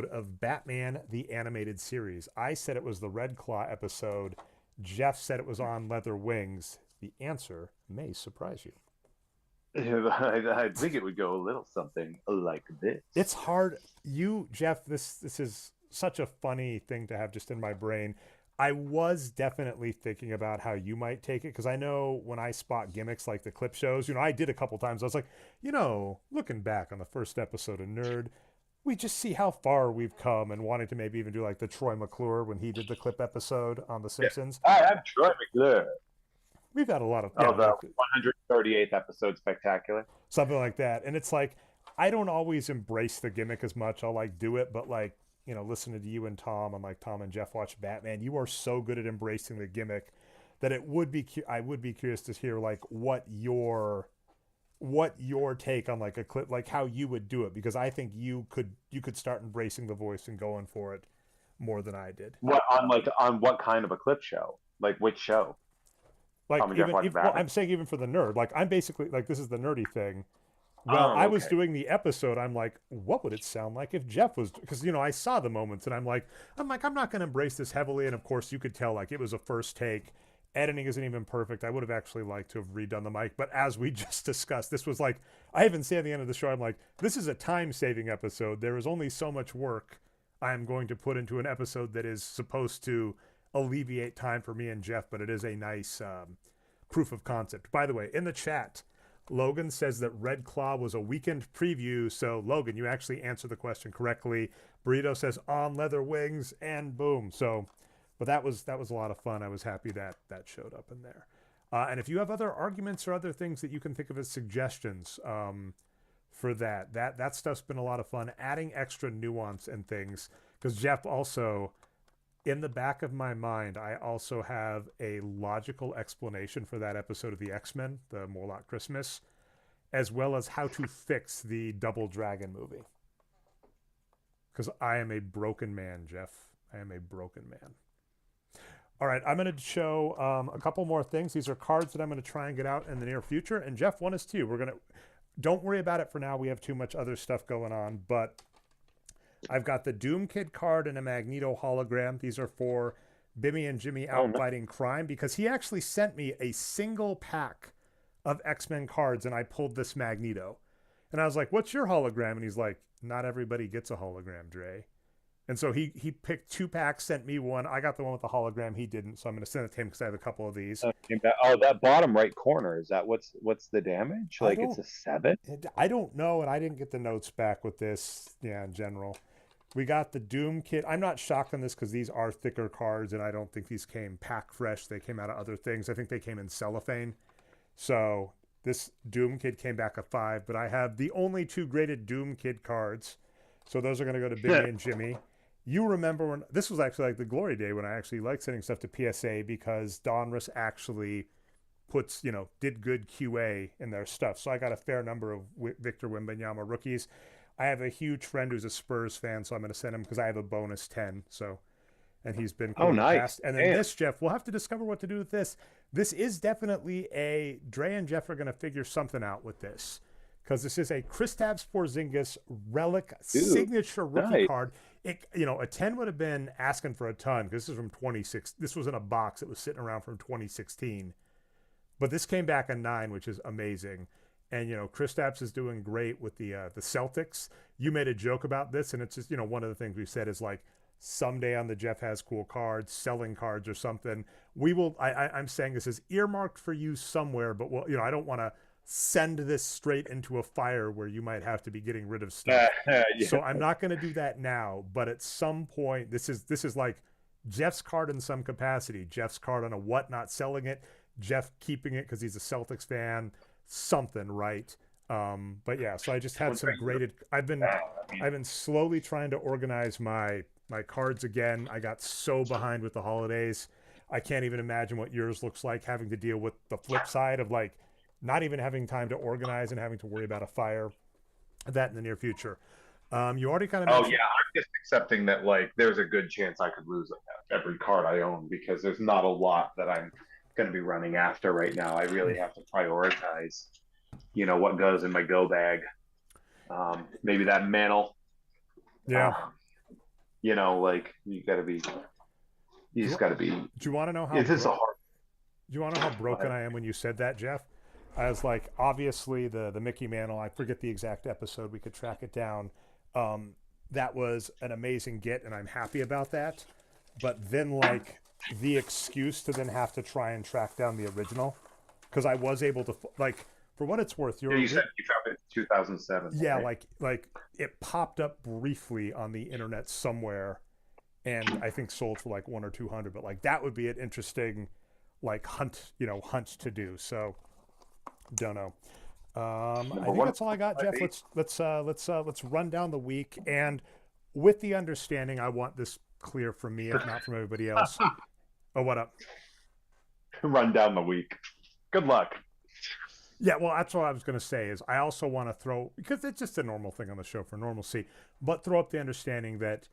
A: of Batman the Animated Series? I said it was the Red Claw episode. Jeff said it was On Leather Wings. The answer may surprise you.
B: I think it would go a little something like this.
A: It's hard. You, Jeff, this is such a funny thing to have just in my brain. I was definitely thinking about how you might take it because I know when I spot gimmicks like the clip shows, I did a couple times. I was like, looking back on the first episode of Nerd, we just see how far we've come and wanting to maybe even do like the Troy McClure when he did the clip episode on The Simpsons.
B: I am Troy McClure.
A: We've got a lot of
B: the
A: like,
B: 138th episode spectacular.
A: Something like that. And it's like, I don't always embrace the gimmick as much. I'll like do it, but like, listening to you and Tom and like Tom and Jeff watch Batman, you are so good at embracing the gimmick that I would be curious to hear like what your take on like a clip, like how you would do it, because I think you could start embracing the voice and going for it more than I did.
B: What on what kind of a clip show? Like which show?
A: Like I'm saying even for the nerd, like I'm basically like this is the nerdy thing. Well, I was doing the episode. I'm like, what would it sound like if Jeff was? Because I saw the moments, and I'm like, I'm not going to embrace this heavily. And of course, you could tell like it was a first take. Editing isn't even perfect. I would have actually liked to have redone the mic, but as we just discussed, this was like I even say at the end of the show, I'm like, this is a time-saving episode. There is only so much work I am going to put into an episode that is supposed to alleviate time for me and Jeff, but it is a nice proof of concept. By the way, in the chat, Logan says that Red Claw was a weekend preview. So Logan, you actually answered the question correctly. Burrito says On Leather Wings, and boom. So, but that was a lot of fun. I was happy that showed up in there. And if you have other arguments or other things that you can think of as suggestions for that stuff's been a lot of fun. Adding extra nuance and things, because Jeff also, in the back of my mind, I also have a logical explanation for that episode of the X-Men, the Morlock Christmas, as well as how to fix the Double Dragon movie. Because I am a broken man, Jeff. I am a broken man. All right, I'm going to show a couple more things. These are cards that I'm going to try and get out in the near future. And Jeff, one is to you. Don't worry about it for now. We have too much other stuff going on, but I've got the Doom Kid card and a Magneto hologram. These are for Bimmy and Jimmy out fighting crime, because he actually sent me a single pack of X-Men cards and I pulled this Magneto. And I was like, what's your hologram? And he's like, not everybody gets a hologram, Dre. And so he picked 2 packs, sent me one. I got the one with the hologram. He didn't, so I'm going to send it to him because I have a couple of these.
B: That bottom right corner, is that what's the damage? Like it's a 7?
A: I don't know, and I didn't get the notes back with this. Yeah, in general. We got the Doom Kit. I'm not shocked on this because these are thicker cards, and I don't think these came pack fresh. They came out of other things. I think they came in cellophane. So this Doom Kid came back a 5, but I have the only 2 graded Doom Kid cards. So those are going to go to Bimmy and Jimmy. You remember when this was actually like the glory day when I actually liked sending stuff to PSA, because Donruss actually did good QA in their stuff. So I got a fair number of Victor Wembanyama rookies. I have a huge friend who's a Spurs fan, so I'm going to send him because I have a bonus 10. So, and he's been cool
B: nice.
A: Past. And then this, Jeff, we'll have to discover what to do with this. This is definitely Dre and Jeff are going to figure something out with this, because this is a Kristaps Porzingis relic signature rookie card. A 10 would have been asking for a ton, because this is from 26. This was in a box that was sitting around from 2016, but this came back a 9, which is amazing. And Kristaps is doing great with the Celtics. You made a joke about this, and it's just one of the things we've said is like someday on the Jeff Has Cool cards, selling cards or something. We will. I'm saying this is earmarked for you somewhere, but I don't want to send this straight into a fire where you might have to be getting rid of stuff.
B: Yeah.
A: So I'm not going to do that now, but at some point, this is like Jeff's card in some capacity. Jeff's card on a whatnot selling it, Jeff keeping it because he's a Celtics fan, something, right? But yeah, so I just had some graded. I've been slowly trying to organize my cards again. I got so behind with the holidays. I can't even imagine what yours looks like, having to deal with the flip side of like not even having time to organize and having to worry about a fire. That in the near future. You already kind of
B: Oh
A: mentioned.
B: yeah, I'm just accepting that like there's a good chance I could lose every card I own because there's not a lot that I'm going to be running after right now. I really have to prioritize, what goes in my go bag. Maybe that mantle.
A: Yeah.
B: Like you got to be. You just got to be.
A: Do you want to know how?
B: It is a hard.
A: Do you want to know how broken I am when you said that, Jeff? I was like, obviously the Mickey Mantle. I forget the exact episode. We could track it down. That was an amazing get, and I'm happy about that. But then, like, the excuse to then have to try and track down the original, because I was able to, like, for what it's worth,
B: You said you found it in 2007.
A: yeah,
B: right?
A: like it popped up briefly on the internet somewhere, and I think sold for like 100 or 200. But like that would be an interesting, like hunt to do. So, don't know. I think that's all I got, Jeff. Let's run down the week, and with the understanding, I want this clear from me, if not from everybody else. Oh, what up?
B: Run down the week. Good luck.
A: Yeah, well, that's what I was going to say. Is I also want to throw, because it's just a normal thing on the show for normalcy, but throw up the understanding that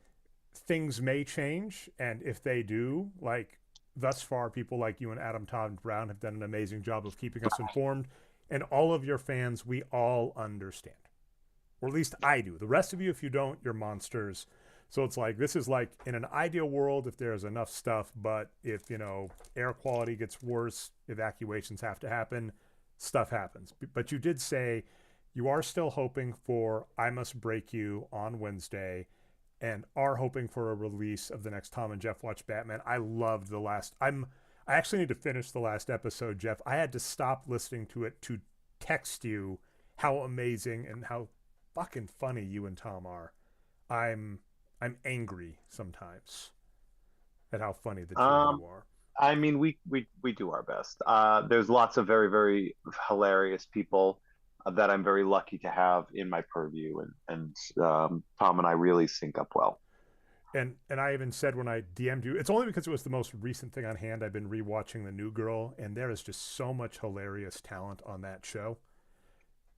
A: things may change, and if they do, like thus far, people like you and Adam Todd Brown have done an amazing job of keeping us informed. And all of your fans, we all understand. Or at least I do. The rest of you, if you don't, you're monsters. So it's like, this is like in an ideal world if there's enough stuff, but if, air quality gets worse, evacuations have to happen, stuff happens. But you did say you are still hoping for I Must Break You on Wednesday and are hoping for a release of the next Tom and Jeff Watch Batman. I loved the last. I actually need to finish the last episode, Jeff. I had to stop listening to it to text you how amazing and how fucking funny you and Tom are. I'm angry sometimes at how funny the two of you are.
B: I mean, we do our best. There's lots of very, very hilarious people that I'm very lucky to have in my purview, and Tom and I really sync up well.
A: And I even said when I DM'd you, it's only because it was the most recent thing on hand. I've been rewatching The New Girl, and there is just so much hilarious talent on that show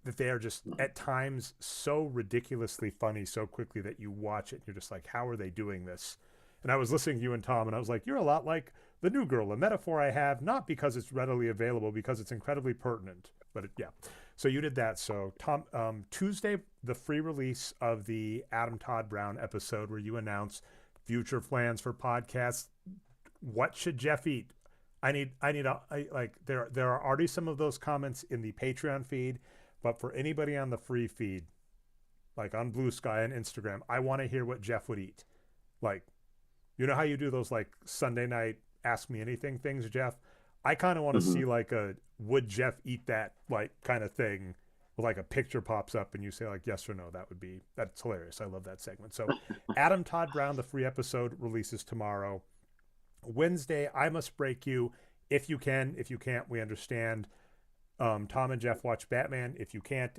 A: that they are just at times so ridiculously funny so quickly that you watch it and you're just like, how are they doing this? And I was listening to you and Tom, and I was like, you're a lot like The New Girl, a metaphor I have, not because it's readily available, because it's incredibly pertinent. But yeah. So you did that. So Tom, Tuesday, the free release of the Adam Todd Brown episode where you announce future plans for podcasts. What should Jeff eat? There are already some of those comments in the Patreon feed, but for anybody on the free feed, like on Blue Sky and Instagram, I want to hear what Jeff would eat. Like, you know how you do those like Sunday night Ask Me Anything things, Jeff? I kind of want to see like a would Jeff eat that like kind of thing, with like a picture pops up and you say like yes or no. That's hilarious. I love that segment. So Adam Todd Brown, the free episode releases tomorrow. Wednesday, I Must Break You. If you can, if you can't, we understand. Tom and Jeff Watch Batman. If you can't,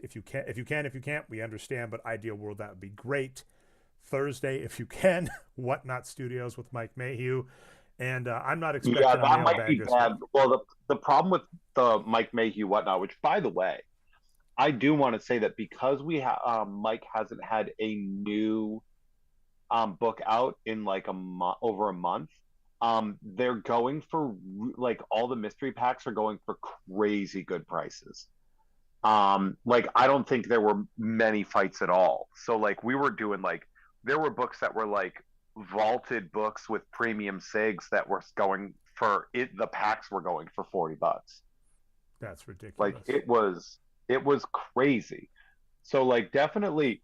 A: we understand. But ideal world, that would be great. Thursday, if you can, Whatnot Studios with Mike Mayhew. And I'm not expecting
B: Yeah,
A: a
B: that might be
A: mailbag
B: bad.
A: this week.
B: Well, the problem with the Mike Mayhew whatnot, which by the way, I do want to say that because Mike hasn't had a new book out in like over a month, they're going for like all the mystery packs are going for crazy good prices. Like I don't think there were many fights at all. So like we were doing like there were books that were like vaulted books with premium SIGs that were going for it. The packs were going for $40.
A: That's ridiculous.
B: Like it was crazy. So like definitely,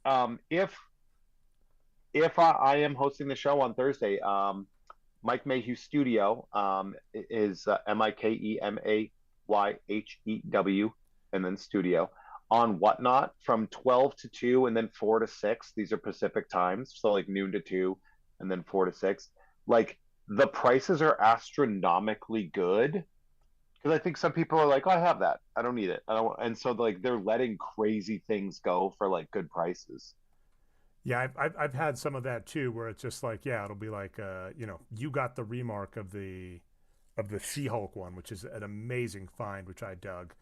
B: if I am hosting the show on Thursday, Mike Mayhew Studio is MikeMayhew and then studio. On Whatnot from 12 to 2 and then 4 to 6. These are Pacific times. So like noon to 2 and then 4 to 6. Like the prices are astronomically good because I think some people are like, oh, I have that. I don't need it. I don't. And so like they're letting crazy things go for like good prices.
A: Yeah, I've had some of that too, where it's just like, yeah, it'll be like, you know, you got the remark of the She-Hulk one, which is an amazing find, which I dug.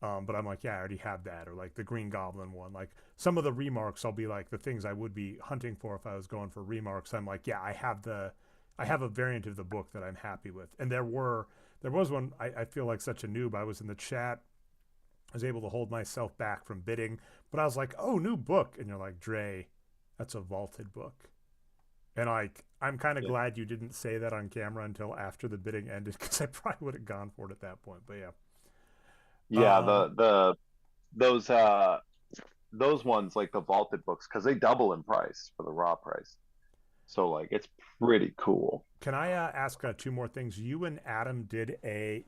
A: But I'm like, yeah, I already have that, or like the Green Goblin one. Like some of the remarks, I'll be like the things I would be hunting for if I was going for remarks. I'm like, yeah, I have a variant of the book that I'm happy with. And there was one. I feel like such a noob. I was in the chat. I was able to hold myself back from bidding, but I was like, oh, new book, and you're like, Dre, that's a vaulted book. And like, I'm kind of
B: Yeah.
A: glad you didn't say that on camera until after the bidding ended, because I probably would have gone for it at that point. But yeah,
B: Yeah,
A: um,
B: those those ones like the vaulted books because they double in price for the raw price. So like it's pretty cool.
A: can I ask two more things? You and Adam did a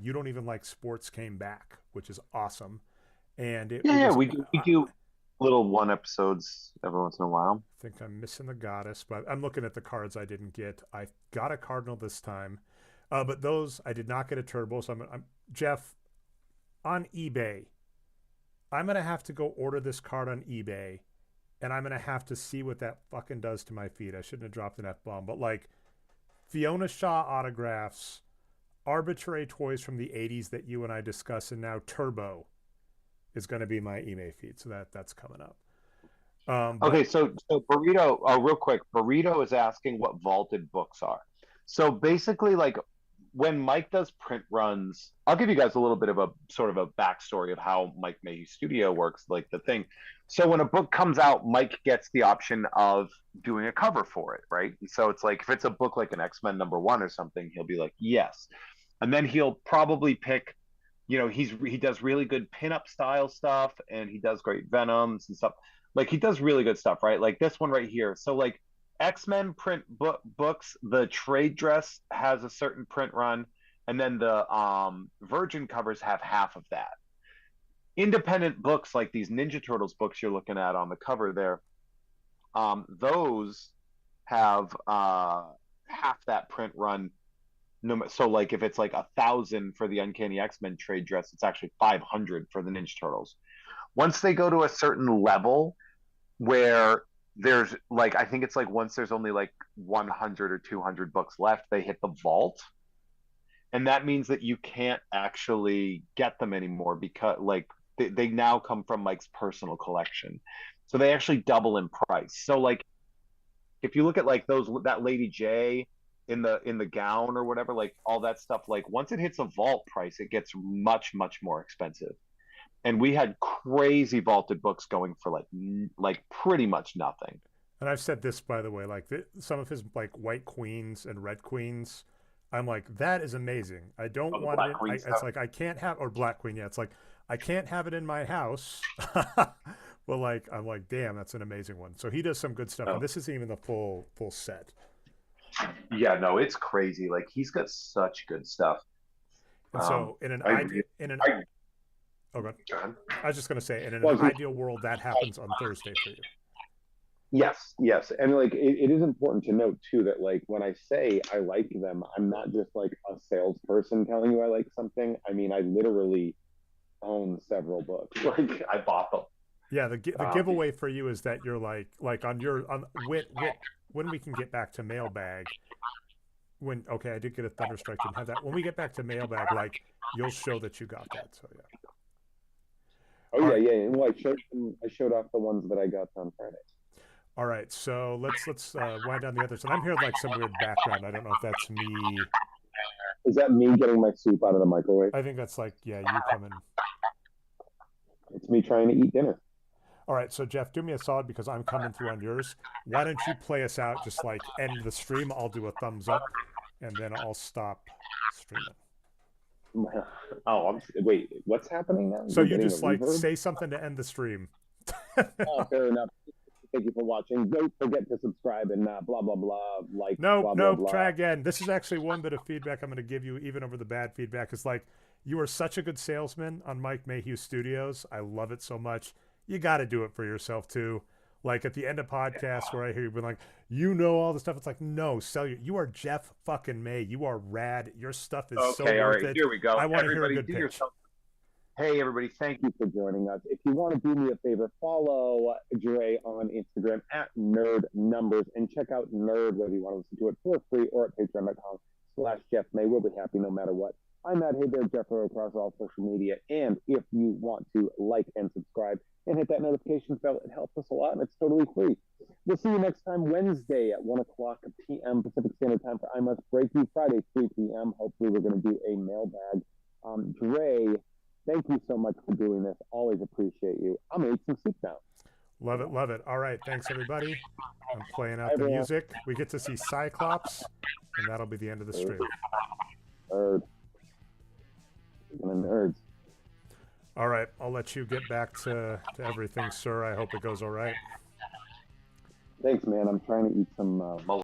A: you don't even like sports came back, which is awesome, and it
B: Yeah, yeah,
A: was.
B: we do little one episodes every once in a while.
A: I think I'm missing the goddess, but I'm looking at the cards I didn't get. I got a cardinal this time, but those I did not get a turbo. So I'm Jeff on eBay. I'm gonna have to go order this card on eBay, and I'm gonna have to see what that fucking does to my feet. I shouldn't have dropped an F bomb, but like Fiona Shaw autographs, arbitrary toys from the '80s that you and I discuss, and now Turbo is going to be my eBay feed. So that's coming up. But
B: Okay, so Burrito, real quick, Burrito is asking what vaulted books are. So basically, like when Mike does print runs, I'll give you guys a little bit of a sort of a backstory of how Mike Mayhew Studio works, like the thing. So when a book comes out, Mike gets the option of doing a cover for it, right? And so it's like if it's a book like an X-Men #1 or something, he'll be like, yes. And then he'll probably pick, he does really good pinup style stuff and he does great Venoms and stuff. Like he does really good stuff, right? Like this one right here. So like X-Men print books, the trade dress has a certain print run, and then the Virgin covers have half of that. Independent books like these Ninja Turtles books you're looking at on the cover there, those have half that print run. No, so like if it's like 1,000 for the Uncanny X-Men trade dress, it's actually 500 for the Ninja Turtles. Once they go to a certain level, where there's like I think it's like once there's only like 100 or 200 books left, they hit the vault, and that means that you can't actually get them anymore because like they now come from Mike's personal collection, so they actually double in price. So like if you look at like those that Lady J in the gown or whatever, like all that stuff, like once it hits a vault price, it gets much more expensive. And we had crazy vaulted books going for like pretty much nothing.
A: and I've said this by the way, like some of his like white queens and red queens, I'm like that is amazing. I don't
B: Oh, the
A: want
B: Black
A: it.
B: Queen
A: It's
B: stuff.
A: like I can't have or black queen. Yeah, it's like I can't have it in my house. But like I'm like, damn, that's an amazing one. So he does some good stuff, and
B: Oh.
A: this isn't even the full set.
B: Yeah, no, it's crazy. Like he's got such good stuff.
A: And so in an
B: I
A: idea,
B: really,
A: in an
B: I
A: oh, God.
B: go ahead.
A: I was just gonna say, in an
C: Well,
A: ideal world, that happens on Thursday for you.
C: yes, yes, and like it is important to note too that like when I say I like them, I'm not just like a salesperson telling you I like something. I mean, I literally own several books.
B: Like I bought them.
A: Yeah, the
B: Um,
A: giveaway for you is that you're like on your on when we can get back to mailbag. When okay, I did get a Thunderstrike, didn't have that. When we get back to mailbag, like you'll show that you got that. So yeah.
C: Oh
A: All
C: yeah,
A: right,
C: yeah. And well, I showed off the ones that I got on Friday.
A: all right. So let's wind down the others. And I'm hearing like some weird background. I don't know if that's me.
C: Is that me getting my soup out of the microwave?
A: I think that's like yeah, you coming.
C: It's me trying to eat dinner.
A: All right, so Jeff, do me a solid because I'm coming through on yours. Why don't you play us out? Just like end the stream. I'll do a thumbs up, and then I'll stop streaming.
C: Oh, wait. What's happening now?
A: So
C: You're
A: you
C: getting
A: just
C: a
A: like
C: reverb?
A: say something to end the stream.
C: Oh, fair enough. Thank you for watching. Don't forget to subscribe and blah blah blah. Like
A: Nope,
C: blah blah
A: nope.
C: blah.
A: Try again. This is actually one bit of feedback I'm going to give you, even over the bad feedback. It's like You are such a good salesman on Mike Mayhew Studios. I love it so much. You got to do it for yourself too. Like at the end of podcasts where I hear you being like, you know all the stuff. It's like, no, sell you. You are Jeff fucking May. You are rad. Your stuff is so
B: Okay, all
A: worth
B: right,
A: it.
B: here we go.
A: I want to hear a
B: Everybody,
A: good
B: do
A: pitch.
B: yourself. Hey, everybody, thank you.
C: For joining us. If you want to do me a favor, follow Dre on Instagram at Nerd Numbers and check out Nerd, whether you want to listen to it for free or at patreon.com/Jeff May. We'll be happy no matter what. I'm at Hey There Jeffro across all social media. And if you want to like and subscribe and hit that notification bell, it helps us a lot and it's totally free. We'll see you next time Wednesday at 1 o'clock p.m. Pacific Standard Time for I Must Break You, Friday 3 p.m. Hopefully we're going to do a mailbag. Dre, thank you so much for doing this. Always appreciate you. I'm going to eat some soup now.
A: Love it, love it. All right, thanks everybody. I'm playing out
C: Bye,
A: the
C: everyone.
A: music. We get to see Cyclops, and that'll be the end of the stream.
C: Nerd. Nerds.
A: All right, I'll let you get back to everything, sir. I hope it goes all right.
C: Thanks, man. I'm trying to eat some